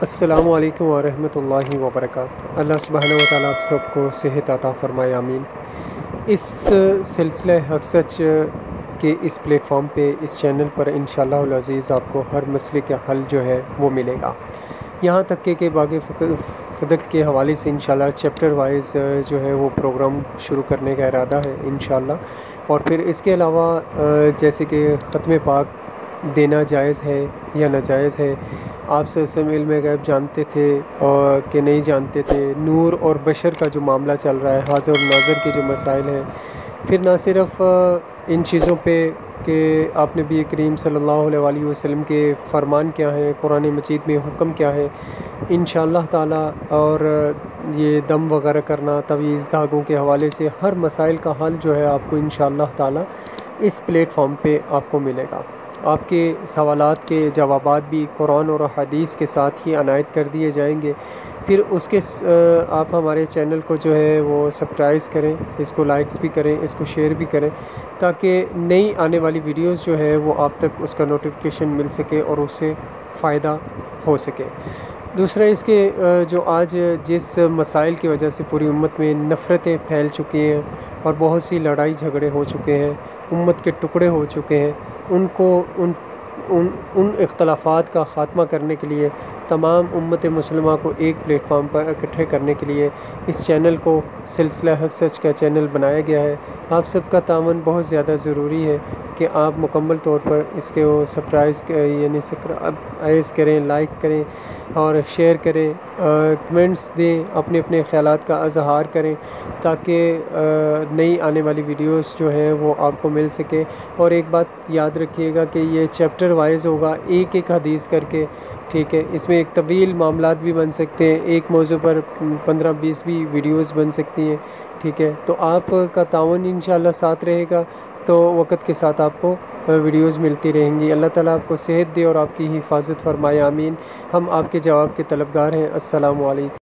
السلام علیکم ورحمۃ اللہ وبرکاتہ۔ اللہ سبحانہ و تعالیٰ آپ سب کو صحت عطا فرمائے، آمین۔ اس سلسلہ حق سچ کے اس پلیٹ فارم پہ، اس چینل پر انشاءاللہ العزیز آپ کو ہر مسئلے کا حل جو ہے وہ ملے گا، یہاں تک کہ باغ فدق کے حوالے سے انشاءاللہ چیپٹر وائز جو ہے وہ پروگرام شروع کرنے کا ارادہ ہے انشاءاللہ۔ اور پھر اس کے علاوہ جیسے کہ ختم پاک دینا جائز ہے یا ناجائز ہے، آپ سے علم غیب جانتے تھے اور کہ نہیں جانتے تھے، نور اور بشر کا جو معاملہ چل رہا ہے، حاضر و ناظر کے جو مسائل ہیں، پھر نہ صرف ان چیزوں پہ کہ آپ نبی کریم صلی اللہ علیہ وآلہ وسلم کے فرمان کیا ہیں، قرآن مجید میں حکم کیا ہے انشاءاللہ تعالی، اور یہ دم وغیرہ کرنا، تعویذ دھاگوں کے حوالے سے ہر مسائل کا حل جو ہے آپ کو انشاءاللہ تعالی اس پلیٹ فارم پہ آپ کو ملے گا۔ آپ کے سوالات کے جوابات بھی قرآن اور حدیث کے ساتھ ہی عنایت کر دیے جائیں گے۔ پھر اس کے آپ ہمارے چینل کو جو ہے وہ سبسکرائب کریں، اس کو لائکس بھی کریں، اس کو شیئر بھی کریں، تاکہ نئی آنے والی ویڈیوز جو ہے وہ آپ تک اس کا نوٹیفیکیشن مل سکے اور اس سے فائدہ ہو سکے۔ دوسرا اس کے جو آج جس مسائل کی وجہ سے پوری امت میں نفرتیں پھیل چکی ہیں اور بہت سی لڑائی جھگڑے ہو چکے ہیں، امت کے ٹکڑے ہو چکے ہیں، ان اختلافات کا خاتمہ کرنے کے لیے، تمام امت مسلمہ کو ایک پلیٹ فارم پر اکٹھے کرنے کے لیے اس چینل کو سلسلہ حق سچ کا چینل بنایا گیا ہے۔ آپ سب کا تعاون بہت زیادہ ضروری ہے کہ آپ مکمل طور پر اس کے سبسکرائب کریں، لائک کریں اور شیئر کریں، کمنٹس دیں، اپنے اپنے خیالات کا اظہار کریں، تاکہ نئی آنے والی ویڈیوز جو ہیں وہ آپ کو مل سکے۔ اور ایک بات یاد رکھیے گا کہ یہ چیپٹر وائز ہوگا، ایک ایک حدیث کر کے، ٹھیک ہے؟ اس میں ایک طویل معاملات بھی بن سکتے ہیں، ایک موضوع پر 15-20 بھی ویڈیوز بن سکتی ہیں، ٹھیک ہے؟ تو آپ کا تعاون انشاءاللہ ساتھ رہے گا تو وقت کے ساتھ آپ کو ویڈیوز ملتی رہیں گی۔ اللہ تعالیٰ آپ کو صحت دے اور آپ کی حفاظت فرمائے، آمین۔ ہم آپ کے جواب کے طلبگار ہیں۔ السلام علیکم۔